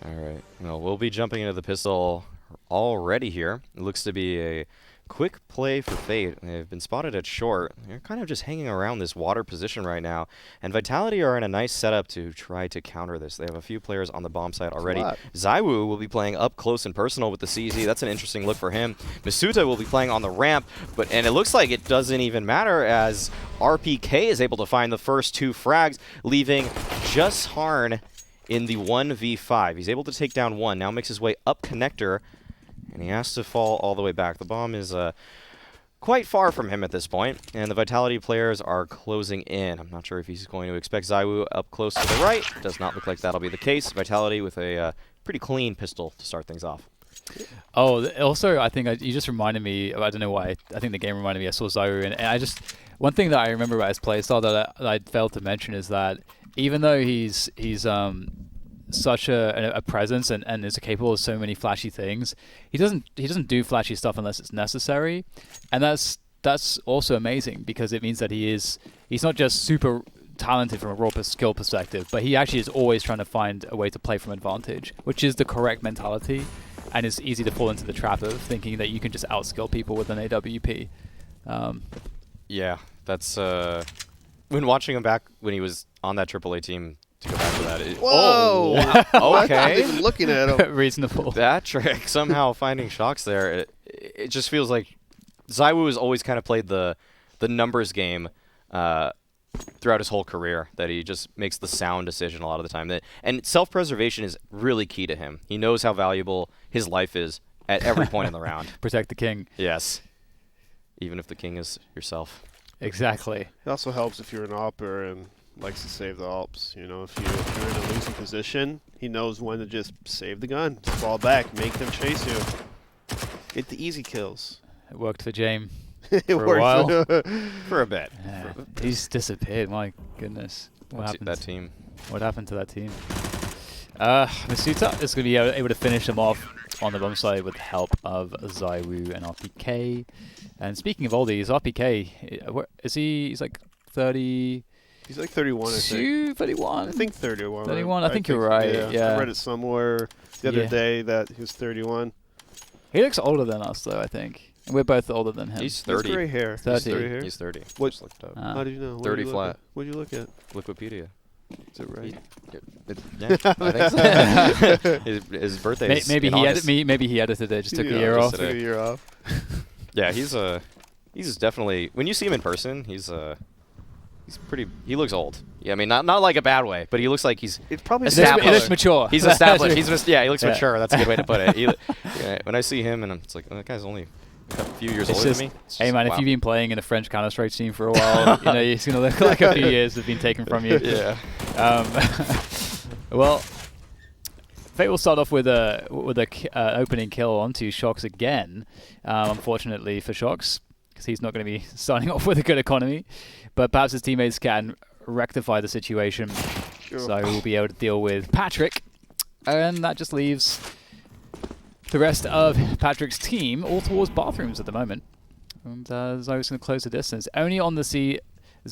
All right. Well, we'll be jumping into the pistol already here. It looks to be a quick play for Fate. They've been spotted at short. They're kind of just hanging around this water position right now. And Vitality are in a nice setup to try to counter this. They have a few players on the bomb side already. Zywoo will be playing up close and personal with the CZ. That's an interesting look for him. Masuta will be playing on the ramp, and it looks like it doesn't even matter as RPK is able to find the first 2 frags, leaving just Harn in the 1v5. He's able to take down 1, now makes his way up connector, and he has to fall all the way back. The bomb is quite far from him at this point, and the Vitality players are closing in. I'm not sure if he's going to expect Zywoo up close to the right. Does not look like that'll be the case. Vitality with a pretty clean pistol to start things off. Oh, also, I think you just reminded me, I don't know why, I think the game reminded me, I saw Zywoo, and I just, one thing that I remember about his playstyle that I failed to mention is that even though he's such a presence and is capable of so many flashy things, he doesn't do flashy stuff unless it's necessary, and that's also amazing because it means that he's not just super talented from a raw skill perspective, but he actually is always trying to find a way to play from advantage, which is the correct mentality, and it's easy to fall into the trap of thinking that you can just outskill people with an AWP. Yeah, that's when watching him back when he was on that AAA team. To go back to that. Whoa! Oh, okay. I'm not even looking at him. Reasonable. That trick, somehow finding shocks there. It just feels like Zywoo has always kind of played the numbers game throughout his whole career, that he just makes the sound decision a lot of the time. And self-preservation is really key to him. He knows how valuable his life is at every point in the round. Protect the king. Yes. Even if the king is yourself. Exactly. It also helps if you're an AWPer and likes to save the AWPs. You know, if you're in a losing position, he knows when to just save the gun, just fall back, make them chase you, get the easy kills. It worked for James It for a works while. For a bit. Yeah, he's disappeared. My goodness. What happened? That team. What happened to that team? Masuta is going to be able to finish them off on the bomb side with the help of Zywoo and RPK. And speaking of oldies, RPK, where is he? He's like 30. He's like 31, I think. 31? I think 31. 31, I think you're right, yeah. I read it somewhere the other day that he was 31. He looks older than us, though, I think. We're both older than him. He's 30. He's gray hair. 30. He's 30. What? Just looked up. How did you know? 30 flat. What did you look at? Wikipedia. Is it right? Yeah, I think so. his birthday is maybe in he August. maybe he edited it, just took a year just off. Took a year off. Yeah, he's definitely, when you see him in person, he's pretty, he looks old. Yeah, I mean, not like a bad way, but he looks like he's It's probably established. He looks mature. He's established. He looks Yeah. mature. That's a good way to put it. Yeah, when I see him, and it's like, oh, that guy's only a few years older than me. It's Hey just, man, wow. if you've been playing in a French Counter-Strike team for a while, you know, it's going to look like a few years have been taken from you. Yeah. Well, Fate will start off with a opening kill onto Shox again. Unfortunately for Shox, because he's not going to be starting off with a good economy. But perhaps his teammates can rectify the situation. Sure. So we'll be able to deal with Patrick. And that just leaves the rest of Patrick's team all towards bathrooms at the moment. And Zoe's going to close the distance. Only on the CZ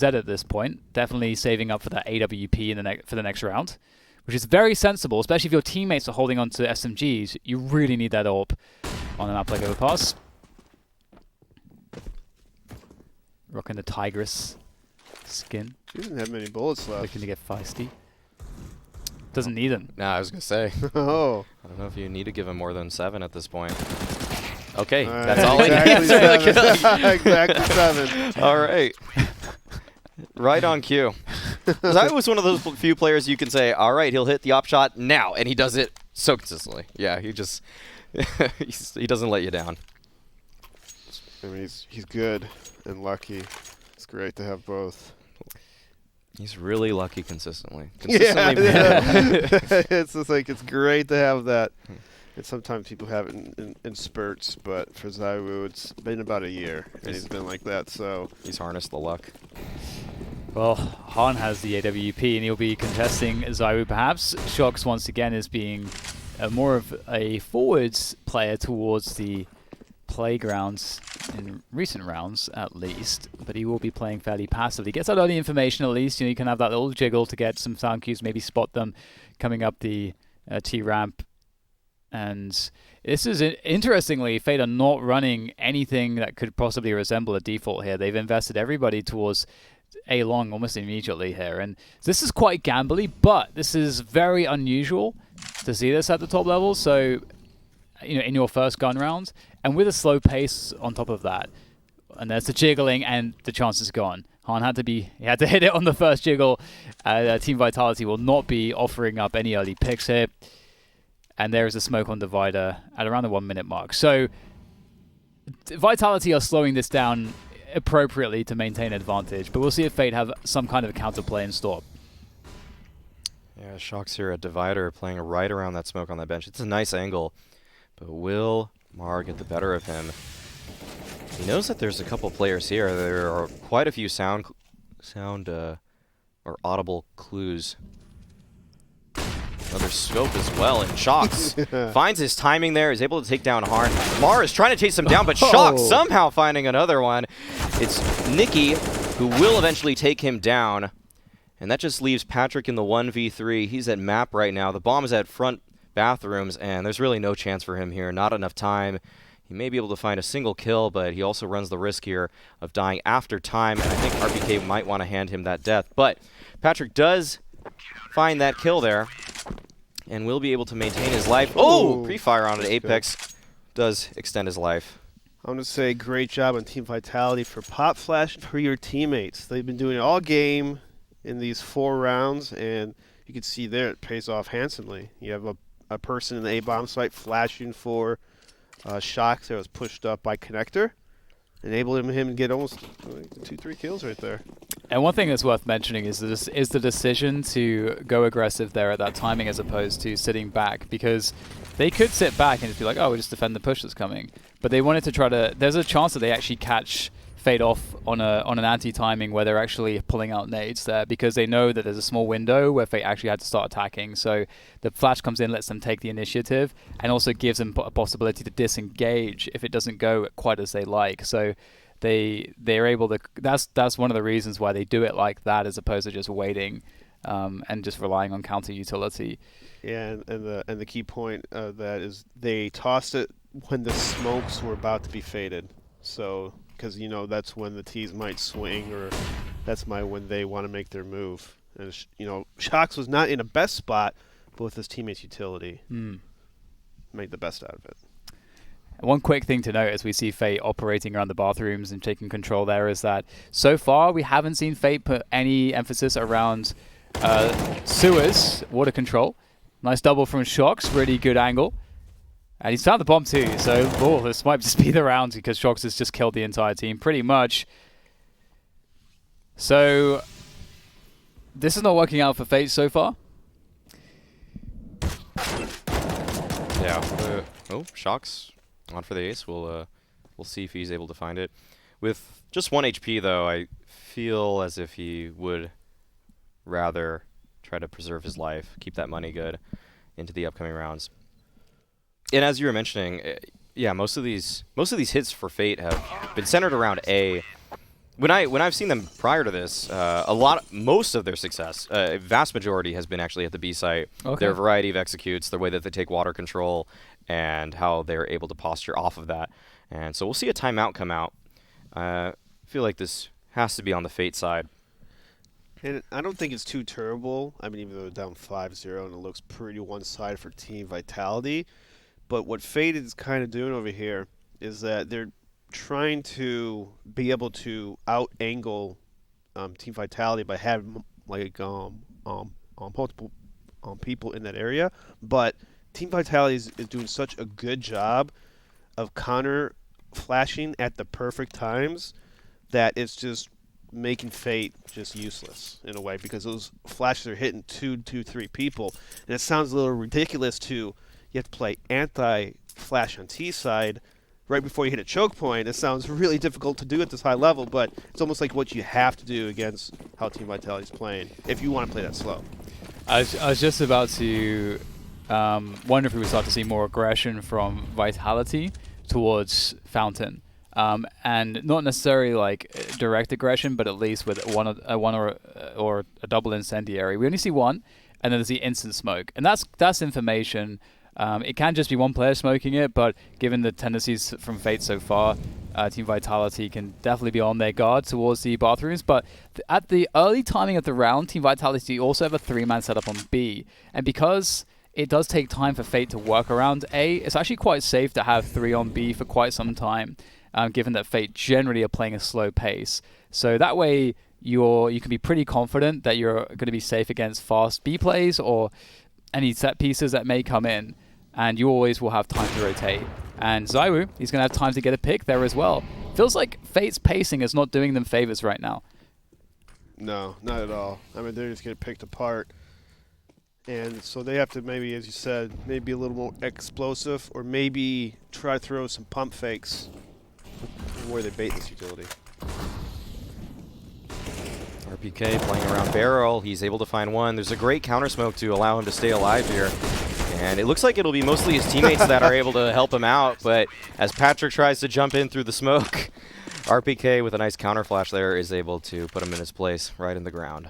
at this point. Definitely saving up for that AWP for the next round. Which is very sensible, especially if your teammates are holding on to SMGs. You really need that AWP on a map like Overpass. Rocking the Tigress skin. He doesn't have many bullets left. Looking to get feisty. Doesn't need them. Nah, I was gonna say. Oh. I don't know if you need to give him more than 7 at this point. Okay, All right. that's all Exactly I need. 7. Exactly 7. All right. Right on cue. I was one of those few players you can say, all right, he'll hit the op shot now, and he does it so consistently. Yeah, he just he doesn't let you down. I mean, he's good and lucky. It's great to have both. He's really lucky consistently. Yeah, Yeah. it's just like it's great to have that. And sometimes people have it in spurts, but for Zywoo, it's been about a year, and he's been like that. So He's harnessed the luck. Well, Han has the AWP, and he'll be contesting Zywoo perhaps. Shox, once again, is being more of a forwards player towards the playgrounds in recent rounds, at least. But he will be playing fairly passively. Gets that early information, at least. You know, you can have that little jiggle to get some sound cues, maybe spot them coming up the T-ramp. And this is, interestingly, Fate are not running anything that could possibly resemble a default here. They've invested everybody towards A long almost immediately here. And this is quite gambly, but this is very unusual to see this at the top level. So, in your first gun round, and with a slow pace on top of that, and there's the jiggling, and the chance is gone. Han had to hit it on the first jiggle. Team Vitality will not be offering up any early picks here. And there is a smoke on Divider at around the 1 minute mark. So Vitality are slowing this down appropriately to maintain advantage, but we'll see if Fate have some kind of counterplay in store. Yeah, Shox here at Divider playing right around that smoke on that bench. It's a nice angle, but will Mar get the better of him? He knows that there's a couple players here. There are quite a few sound or audible clues. Another scope as well, and Shox finds his timing there, is able to take down Harn. Mar is trying to chase him down, but Shox somehow finding another one. It's Nikki who will eventually take him down, and that just leaves Patrick in the 1v3. He's at map right now. The bomb is at front bathrooms, and there's really no chance for him here. Not enough time. He may be able to find a single kill, but he also runs the risk here of dying after time, and I think RPK might want to hand him that death. But Patrick does find that kill there, and will be able to maintain his life. Oh! Pre-fire on it. Apex does extend his life. I'm going to say great job on Team Vitality for pop flash for your teammates. They've been doing it all game in these 4 rounds, and you can see there it pays off handsomely. You have a person in the A-bomb site flashing for Shox that was pushed up by Connector, enabling him to get almost 2-3 kills right there. And one thing that's worth mentioning is the decision to go aggressive there at that timing as opposed to sitting back, because they could sit back and just be like, oh, we'll just defend the push that's coming. But they wanted to try to... There's a chance that they actually catch Fate off on an anti-timing where they're actually pulling out nades there, because they know that there's a small window where Fate actually had to start attacking. So the flash comes in, lets them take the initiative, and also gives them a possibility to disengage if it doesn't go quite as they like. So they're able to... That's one of the reasons why they do it like that, as opposed to just waiting and just relying on counter utility. Yeah, and the key point of that is they tossed it when the smokes were about to be faded. So, because that's when the T's might swing, or that's when they want to make their move. And Shox was not in a best spot, but with his teammates' utility, made the best out of it. One quick thing to note as we see Fate operating around the bathrooms and taking control there is that so far we haven't seen Fate put any emphasis around sewers, water control. Nice double from Shox, really good angle. And he's found the bomb too, so this might just be the round because Shox has just killed the entire team pretty much. So this is not working out for Fate so far. Yeah. Shox on for the ace. We'll see if he's able to find it. With just 1 HP though, I feel as if he would rather try to preserve his life, keep that money good into the upcoming rounds. And as you were mentioning, yeah, most of these hits for Fate have been centered around A. When I've seen them prior to this, most of their success, vast majority, has been actually at the B site. Okay. Their variety of executes, their way that they take water control, and how they're able to posture off of that. And so we'll see a timeout come out. I feel like this has to be on the Fate side. And I don't think it's too terrible. I mean, even though they're down 5-0 and it looks pretty one-sided for Team Vitality. But what Fate is kind of doing over here is that they're trying to be able to out-angle Team Vitality by having multiple people in that area. But Team Vitality is doing such a good job of counter flashing at the perfect times that it's just making Fate just useless in a way, because those flashes are hitting 2, 3 people. And it sounds a little ridiculous you have to play anti-flash on T side right before you hit a choke point. It sounds really difficult to do at this high level, but it's almost like what you have to do against how Team Vitality is playing if you want to play that slow. I was just about to wonder if we would start to see more aggression from Vitality towards Fountain. And not necessarily like direct aggression, but at least with one or a double incendiary. We only see one. and then there's the instant smoke, and that's information. It can just be one player smoking it, but given the tendencies from Fate so far, Team Vitality can definitely be on their guard towards the bathrooms. But at the early timing of the round, Team Vitality also have a 3-man setup on B, and because it does take time for Fate to work around A, it's actually quite safe to have 3 on B for quite some time, given that Fate generally are playing a slow pace. So that way, you can be pretty confident that you're going to be safe against fast B plays or any set pieces that may come in, and you always will have time to rotate. And ZywOo, he's going to have time to get a pick there as well. Feels like Fate's pacing is not doing them favors right now. No, not at all. I mean, they're just getting picked apart. And so they have to maybe, as you said, maybe a little more explosive, or maybe try to throw some pump fakes where they bait this utility. RPK playing around barrel. He's able to find one. There's a great counter smoke to allow him to stay alive here. And it looks like it'll be mostly his teammates that are able to help him out. But as Patrick tries to jump in through the smoke, RPK with a nice counter flash there is able to put him in his place right in the ground.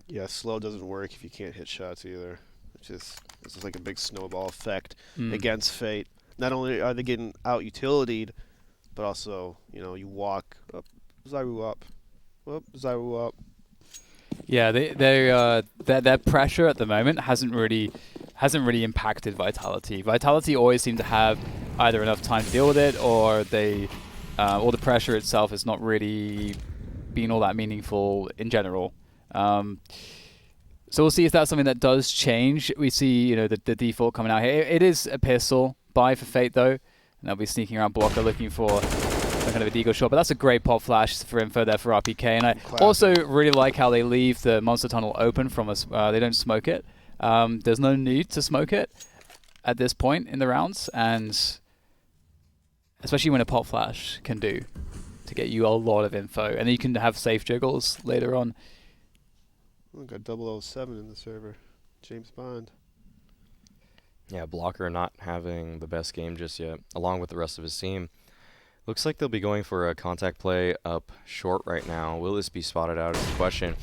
Yeah, slow doesn't work if you can't hit shots either. This is like a big snowball effect against Fate. Not only are they getting out utilitied, but also, you know, you walk up, ZywOo up, ZywOo up. Yeah, their pressure at the moment hasn't really impacted Vitality. Vitality always seem to have either enough time to deal with it, or the pressure itself is not really being all that meaningful in general. So we'll see if that's something that does change. We see, you know, the default coming out here. It is a pistol buy for Fate though, and they'll be sneaking around blocker looking for some kind of a deagle shot. But that's a great pop flash for info there for RPK. And I also really like how they leave the monster tunnel open from us. They don't smoke it. There's no need to smoke it at this point in the rounds, and especially when a pop flash can do to get you a lot of info, and then you can have safe jiggles later on. We got 007 in the server. James Bond. Yeah, blocker not having the best game just yet, along with the rest of his team. Looks like they'll be going for a contact play up short right now. Will this be spotted out is the question.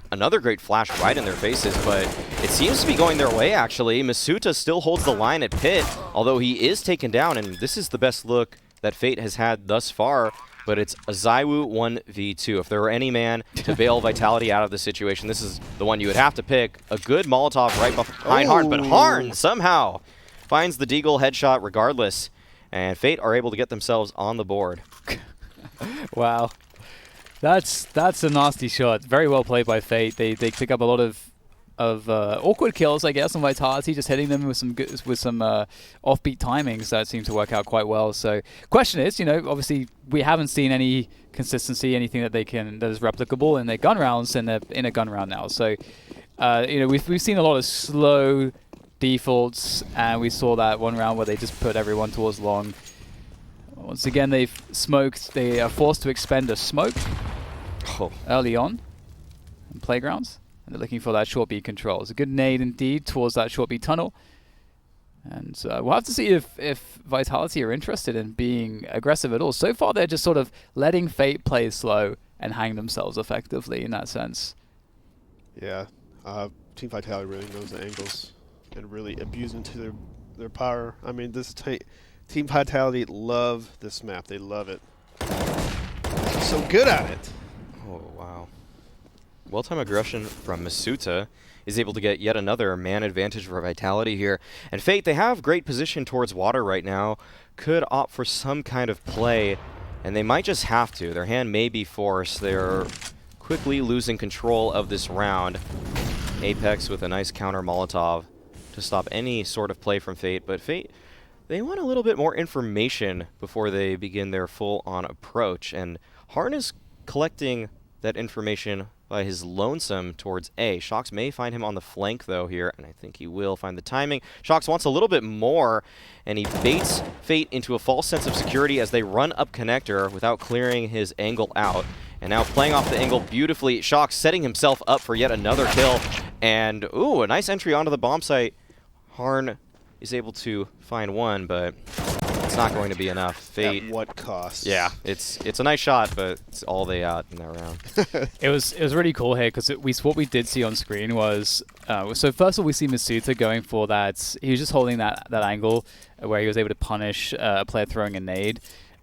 Another great flash right in their faces, but it seems to be going their way, actually. Masuta still holds the line at pit, although he is taken down, and this is the best look that Fate has had thus far. But it's a ZywOo 1v2. If there were any man to bail Vitality out of the situation, this is the one you would have to pick. A good Molotov right behind Harn, but Harn somehow finds the deagle headshot regardless. And Fate are able to get themselves on the board. Wow. That's a nasty shot. Very well played by Fate. They pick up a lot of awkward kills, I guess, on Vitality, just hitting them with some offbeat timings that seem to work out quite well. So, question is, you know, obviously we haven't seen any consistency, anything that is replicable in their gun rounds, and they're in a gun round now. So, you know, we've seen a lot of slow defaults, and we saw that one round where they just put everyone towards long. Once again, they've smoked. They are forced to expend a smoke early on in playgrounds. And they're looking for that short B control. It's a good nade indeed towards that short B tunnel. And we'll have to see if Vitality are interested in being aggressive at all. So far, they're just sort of letting Fate play slow and hang themselves effectively in that sense. Yeah, Team Vitality really knows the angles and really abuse into their power. I mean, this Team Vitality love this map. They love it. They're so good at it. Oh, wow. Well-timed aggression from Masuta is able to get yet another man advantage for Vitality here. And Fate, they have great position towards water right now. Could opt for some kind of play, and they might just have to. Their hand may be forced. They're quickly losing control of this round. Apex with a nice counter Molotov to stop any sort of play from Fate. But Fate, they want a little bit more information before they begin their full-on approach. And Harn is collecting that information by his lonesome towards A. Shox may find him on the flank, though, here, and I think he will find the timing. Shox wants a little bit more, and he baits Fate into a false sense of security as they run up connector without clearing his angle out. And now playing off the angle beautifully, Shox setting himself up for yet another kill. And, ooh, a nice entry onto the bomb site. Harn is able to find one, but it's not going to be enough. Fate. At what cost? Yeah, it's a nice shot, but it's all they got in that round. It was really cool here because what we did see on screen was so first of all we see Masuta going for that. He was just holding that angle where he was able to punish a player throwing a nade.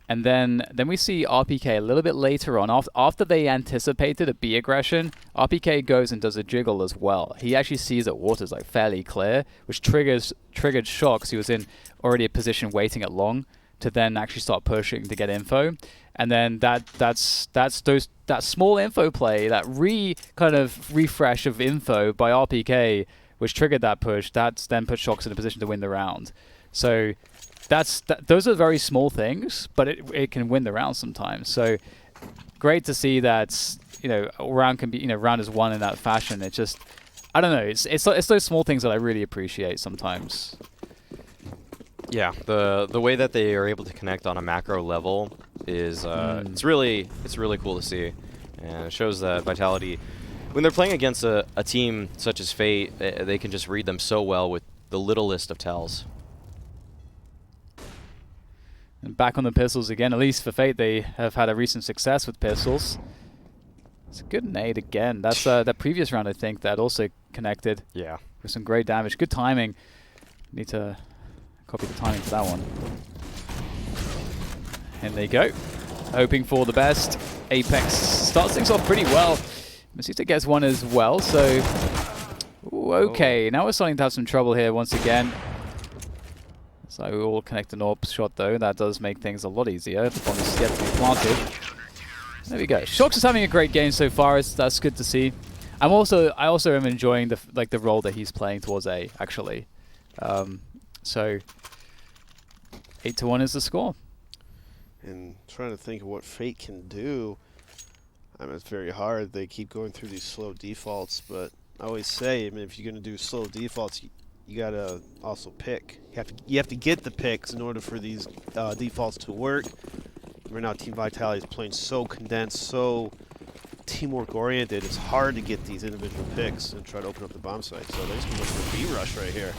And then we see RPK a little bit later on, after they anticipated a B aggression, RPK goes and does a jiggle as well. He actually sees that water's like fairly clear, which triggered Shock, 'cause he was in already a position waiting at long to then actually start pushing to get info. And then that's that small info play, that kind of refresh of info by RPK, which triggered that push. That's then put Shocks in a position to win the round. So those are very small things, but it can win the round sometimes. So great to see that a round can be round is won in that fashion. It's just I don't know. It's those small things that I really appreciate sometimes. Yeah, the way that they are able to connect on a macro level is it's really cool to see, and it shows that Vitality, when they're playing against a team such as Fate, they can just read them so well with the littlest of tells. And back on the pistols again, at least for Fate, they have had a recent success with pistols. It's a good nade again. That's that previous round, I think, that also connected. Yeah. With some great damage. Good timing. Need to copy the timing for that one. And there you go. Hoping for the best. Apex starts things off pretty well. Masuta gets one as well, so... Ooh, okay, now we're starting to have some trouble here once again. So we all connect an AWP shot though. That does make things a lot easier. The bomb is yet to be planted. There we go. Shox is having a great game so far. That's good to see. I also am enjoying the role that he's playing towards A actually. So 8-1 is the score. And trying to think of what Fate can do. I mean, it's very hard. They keep going through these slow defaults, but I always say, I mean, if you're going to do slow defaults, you gotta also pick. You have to get the picks in order for these defaults to work. Right now, Team Vitality is playing so condensed, so teamwork oriented. It's hard to get these individual picks and try to open up the bomb site. So they're just gonna look for a B rush right here.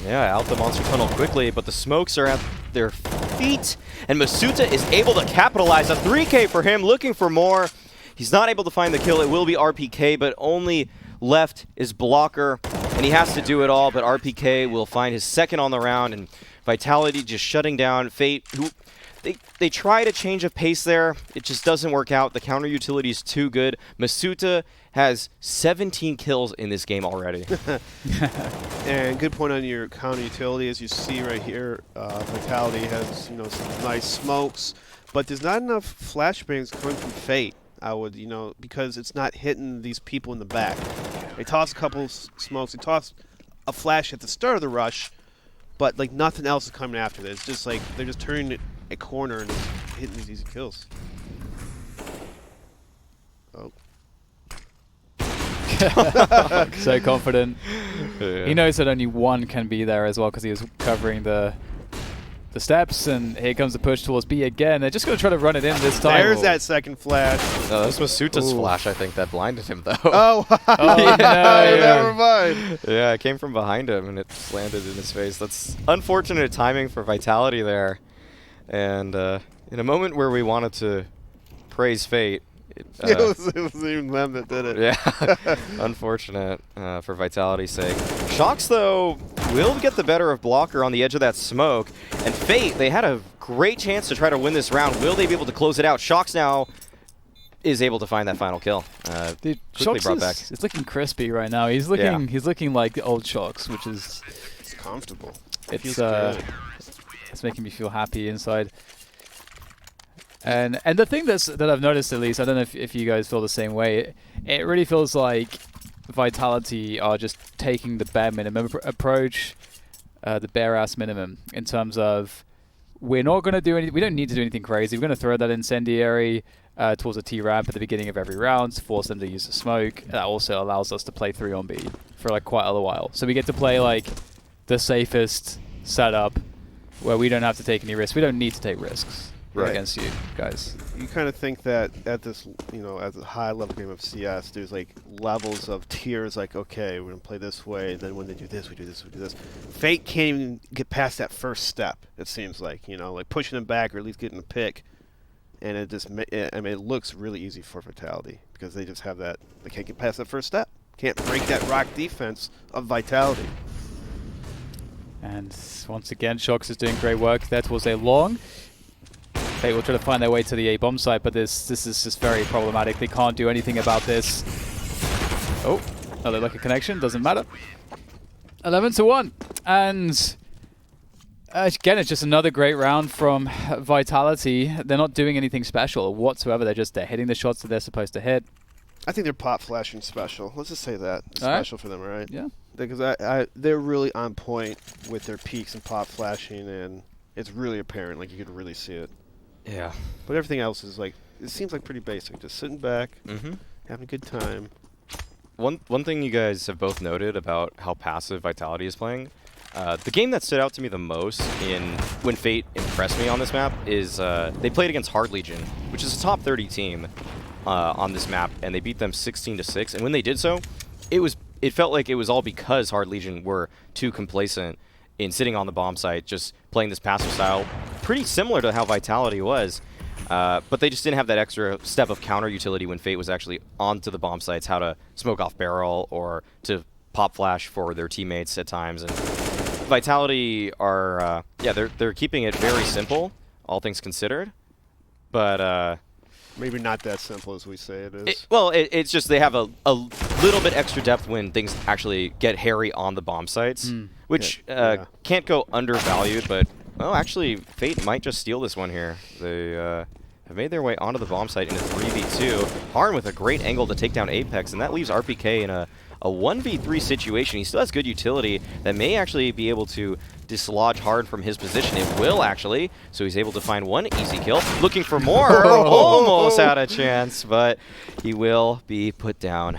Yeah, out the monster tunnel quickly, but the smokes are at their feet, and Masuta is able to capitalize. A 3K for him, looking for more. He's not able to find the kill. It will be RPK, but only left is Blocker, and he has to do it all, but RPK will find his second on the round, and Vitality just shutting down Fate, who they try to change of pace there. It just doesn't work out. The counter utility is too good. Masuta has 17 kills in this game already. And good point on your counter utility. As you see right here, Vitality has some nice smokes, but there's not enough flashbangs coming from Fate. I would, because it's not hitting these people in the back. They toss a couple smokes. They toss a flash at the start of the rush, but like nothing else is coming after this. It's just like they're just turning a corner and hitting these easy kills. Oh. So confident. Yeah. He knows that only one can be there as well because he was covering the steps, and here comes the push towards B again. They're just going to try to run it in this time. There's that second flash. No, that was Masuta's flash, I think, that blinded him, though. Oh, yeah, never mind. Yeah, it came from behind him, and it landed in his face. That's unfortunate timing for Vitality there. And in a moment where we wanted to praise Fate, it was even them that did it. Yeah, unfortunate for Vitality's sake. Shox, though, will get the better of Blocker on the edge of that smoke. And Fate, they had a great chance to try to win this round. Will they be able to close it out? Shox now is able to find that final kill. Dude, quickly Shox brought back. It's looking crispy right now. He's looking like the old Shox, which is It's comfortable. It's making me feel happy inside. And the thing that I've noticed, at least, I don't know if you guys feel the same way, it really feels like Vitality are just taking the bare minimum approach, the bare ass minimum, in terms of we're not going to do anything, we don't need to do anything crazy. We're going to throw that incendiary towards a T-ramp at the beginning of every round to force them to use the smoke. That also allows us to play 3 on B for like quite a while. So we get to play like the safest setup where we don't have to take any risks. We don't need to take risks. right against you guys. You kind of think that at this, at the high level game of CS, there's like levels of tiers. Like, okay, we're gonna play this way. Then when they do this, we do this, we do this. Fate can't even get past that first step. It seems like, like pushing them back or at least getting a pick. And it just, it looks really easy for Vitality because they just have that. They can't get past that first step. Can't break that rock defense of Vitality. And once again, Shox is doing great work there towards A long. Fate will try to find their way to the A bomb site, but this is just very problematic. They can't do anything about this. Oh, another lucky connection, doesn't matter. 11-1. And again, it's just another great round from Vitality. They're not doing anything special whatsoever. They're hitting the shots that they're supposed to hit. I think they're pop flashing special. Let's just say that. It's special for them, right? Yeah. Because they're really on point with their peaks and pop flashing, and it's really apparent. Like, you could really see it. Yeah. But everything else is like, it seems like pretty basic. Just sitting back, having a good time. One thing you guys have both noted about how passive Vitality is playing, the game that stood out to me the most when Fate impressed me on this map is they played against Hard Legion, which is a top 30 team on this map, and they beat them 16-6. And when they did so, it felt like it was all because Hard Legion were too complacent in sitting on the bomb site, just playing this passive style, pretty similar to how Vitality was. But they just didn't have that extra step of counter utility when Fate was actually onto the bomb sites, how to smoke off barrel or to pop flash for their teammates at times. And Vitality are, they're keeping it very simple, all things considered. But maybe not that simple as we say it is. It's just they have a little bit extra depth when things actually get hairy on the bomb sites, which can't go undervalued. But actually, Fate might just steal this one here. They have made their way onto the bomb site in a 3v2. Harn with a great angle to take down Apex, and that leaves RPK in a 1v3 situation. He still has good utility that may actually be able to dislodge Hard from his position. It will actually, so he's able to find one easy kill. Looking for more, almost had a chance, but he will be put down.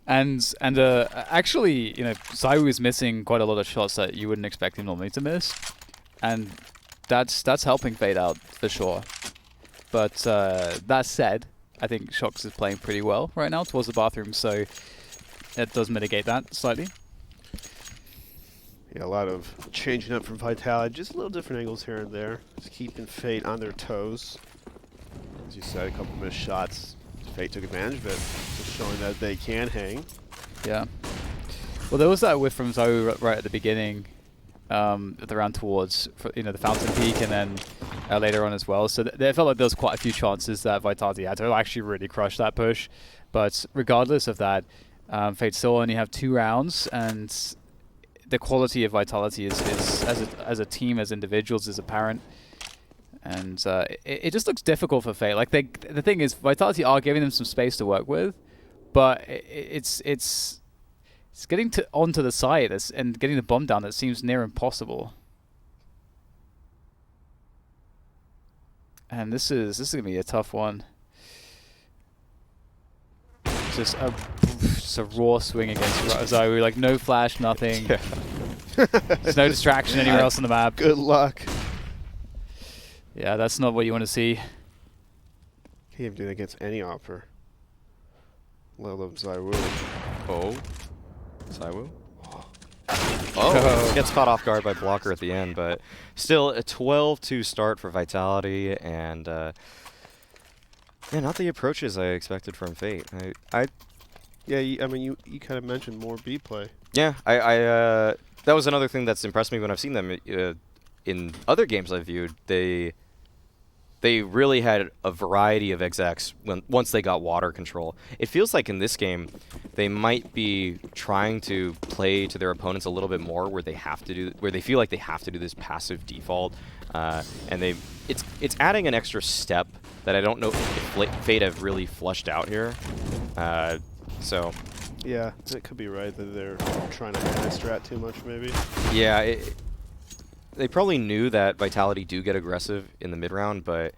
And actually, Zywoo is missing quite a lot of shots that you wouldn't expect him normally to miss, and that's helping Fate out for sure. But that said, I think Shox is playing pretty well right now towards the bathroom, so it does mitigate that slightly. Yeah, a lot of changing up from Vitality, just a little different angles here and there. Just keeping Fate on their toes. As you said, a couple missed shots. Fate took advantage of it, just showing that they can hang. Yeah. Well, there was that whiff from Zywoo right at the beginning, at the round towards the Fountain Peak, and then later on as well. So there felt like there was quite a few chances that Vitality had to actually really crush that push. But regardless of that, Fate still only have 2 rounds, and the quality of Vitality is as a team, as individuals, is apparent. And it just looks difficult for Fate. Like the thing is, Vitality are giving them some space to work with, but it's getting onto the side and getting the bomb down that seems near impossible. And this is gonna be a tough one. Just a raw swing against Zywoo, like no flash, nothing. Yeah. There's no distraction anywhere else on the map. Good luck. Yeah, that's not what you want to see. Can't even do that against any offer. Let alone Zywoo. Oh, Zywoo. Oh, gets caught off guard by blocker at the end, but still a 12-2 start for Vitality, and not the approaches I expected from Fate. Yeah, I mean, you kind of mentioned more B play. Yeah, that was another thing that's impressed me when I've seen them in other games I've viewed. They really had a variety of execs once they got water control. It feels like in this game, they might be trying to play to their opponents a little bit more, where they feel like they have to do this passive default, and it's adding an extra step that I don't know if Fate have really flushed out here. So. Yeah, it could be right that they're trying to strat too much, maybe. Yeah, they probably knew that Vitality do get aggressive in the mid-round, but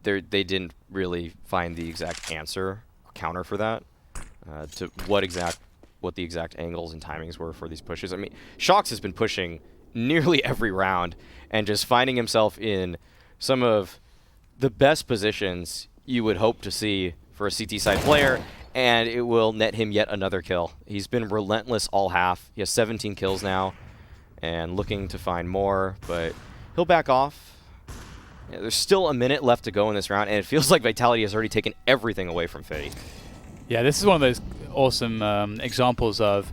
they didn't really find the exact answer or counter for that, to what the exact angles and timings were for these pushes. I mean, Shox has been pushing nearly every round and just finding himself in some of the best positions you would hope to see for a CT side player, and it will net him yet another kill. He's been relentless all half. He has 17 kills now and looking to find more, but he'll back off. Yeah, there's still a minute left to go in this round, and it feels like Vitality has already taken everything away from Fate. Yeah, this is one of those awesome examples of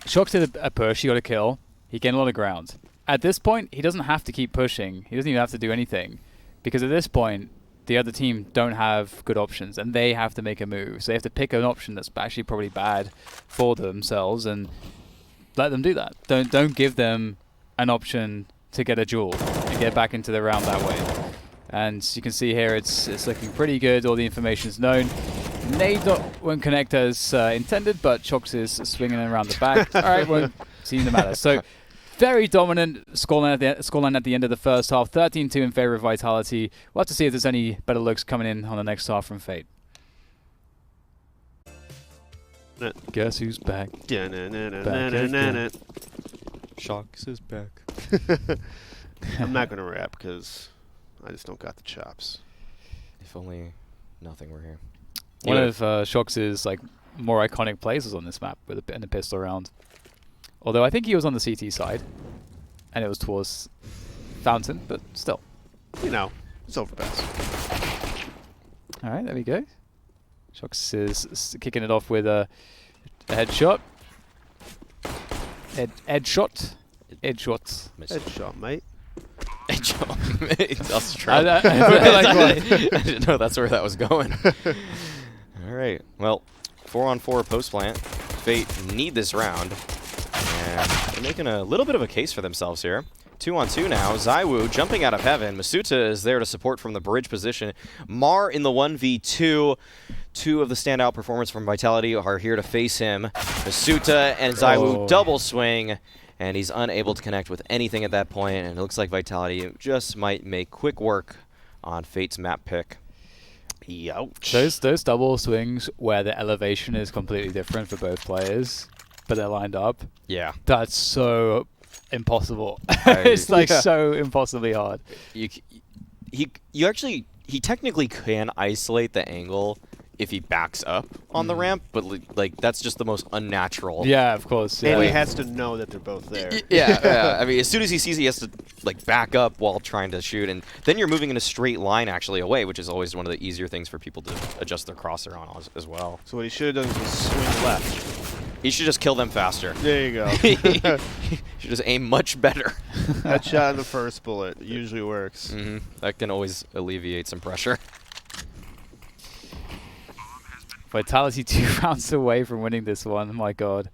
Shox did a push, he got a kill, he gained a lot of ground. At this point, he doesn't have to keep pushing. He doesn't even have to do anything. Because at this point, the other team don't have good options, and they have to make a move. So they have to pick an option that's actually probably bad for themselves and let them do that. Don't give them an option to get a duel and get back into the round that way. And you can see here it's looking pretty good. All the information is known. Nade won't connect as intended, but Shox is swinging around the back. All right, won't seem to matter. So very dominant scoreline at the end of the first half. 13-2 in favor of Vitality. We'll have to see if there's any better looks coming in on the next half from Fate. Guess who's back? Shox is back. I'm not gonna rap because I just don't got the chops. If only nothing were here. One of Shox's like more iconic plays was on this map with in the pistol round. Although I think he was on the CT side, and it was towards Fountain, but still. You know, it's Overpass. All right, there we go. Shox is kicking it off with a headshot. Headshot. Headshot, mate. That's true. I didn't know that's where that was going. All right. Well, 4-on-4 post plant. Fate need this round. And they're making a little bit of a case for themselves here. 2-on-2 now. ZywOo jumping out of heaven. Masuta is there to support from the bridge position. Mar in the 1v2. Two of the standout performers from Vitality are here to face him. Masuta and ZywOo double swing. And he's unable to connect with anything at that point, and it looks like Vitality just might make quick work on Fate's map pick. Youch. Those double swings where the elevation is completely different for both players, but they're lined up. Yeah. That's so impossible. It's like so impossibly hard. He technically can isolate the angle if he backs up on the ramp, but like that's just the most unnatural. Yeah, of course. Yeah. And he has to know that they're both there. Yeah. I mean, as soon as he sees, he has to like back up while trying to shoot, and then you're moving in a straight line actually away, which is always one of the easier things for people to adjust their crosshair on as well. So what he should have done was swing left. He should just kill them faster. There you go. He should just aim much better. That shot in the first bullet usually works. That can always alleviate some pressure. Vitality 2 rounds away from winning this one, my god.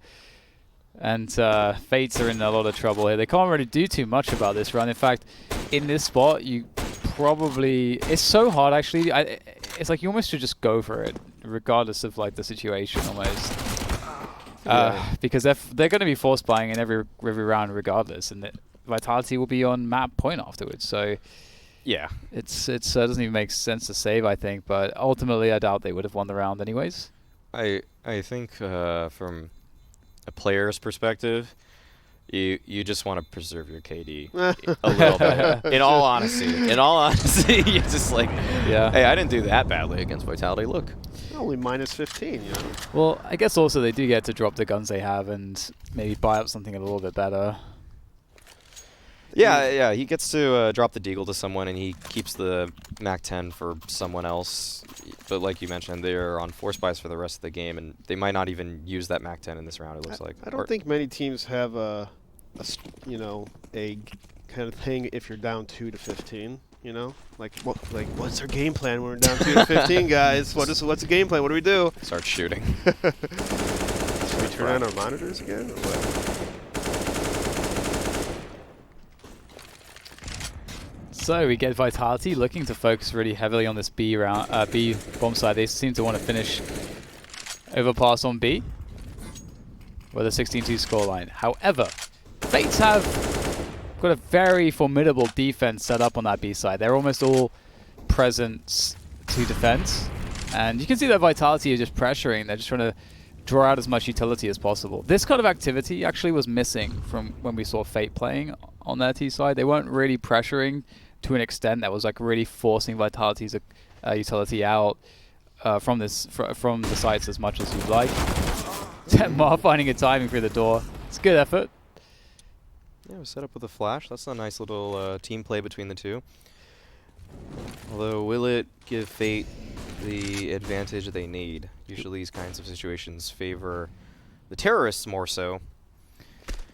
And Fates are in a lot of trouble here. They can't really do too much about this run. In fact, in this spot, you probably... It's so hard, actually. It's like you almost should just go for it, regardless of like the situation, almost. Because they're going to be force buying in every round regardless, and Vitality will be on map point afterwards, so... Yeah. It doesn't even make sense to save, I think, but ultimately I doubt they would have won the round anyways. I think from a player's perspective, you just want to preserve your KD a little bit. In all honesty, you're just like, yeah. Hey, I didn't do that badly against Vitality. Look, only minus 15. You know. Well, I guess also they do get to drop the guns they have and maybe buy up something a little bit better. Yeah, he gets to drop the Deagle to someone, and he keeps the MAC-10 for someone else. But like you mentioned, they're on force buys for the rest of the game, and they might not even use that MAC-10 in this round, it looks like. I don't think many teams have a kind of thing if you're down 2 to 15, you know? What's our game plan when we're down 2 to 15, guys? What's the game plan? What do we do? Start shooting. Should we turn on our monitors again, or what? So we get Vitality looking to focus really heavily on this B bomb side. They seem to want to finish Overpass on B with a 16-2 scoreline. However, Fates have got a very formidable defense set up on that B side. They're almost all present to defend. And you can see that Vitality is just pressuring. They're just trying to draw out as much utility as possible. This kind of activity actually was missing from when we saw Fate playing on their T side. They weren't really pressuring to an extent that was like really forcing Vitality's utility out from from the sites as much as you'd like. Mar finding a timing through the door. It's a good effort. Yeah, we set up with a flash. That's a nice little team play between the two. Although, will it give Fate the advantage they need? Usually these kinds of situations favor the terrorists more so.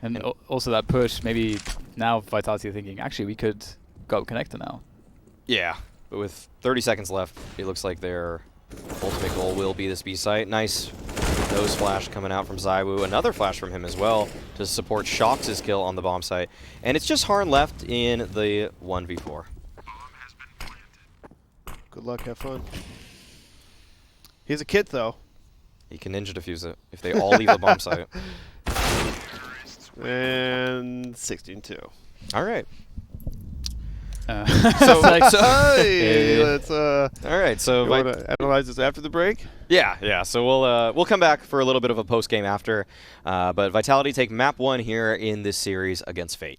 And also that push, maybe now Vitality are thinking, actually, we could go up connector now. Yeah, but with 30 seconds left, it looks like their ultimate goal will be this B site. Nice nose flash coming out from Zywoo. Another flash from him as well to support Shox' kill on the bomb site. And it's just Harn left in the 1v4. Good luck, have fun. He's a kid, though. He can ninja defuse it if they all leave the bomb site. And 16-2. All right. So, let's all right. So you want to analyze this after the break? yeah. So we'll come back for a little bit of a post game after. But Vitality take map 1 here in this series against Fate.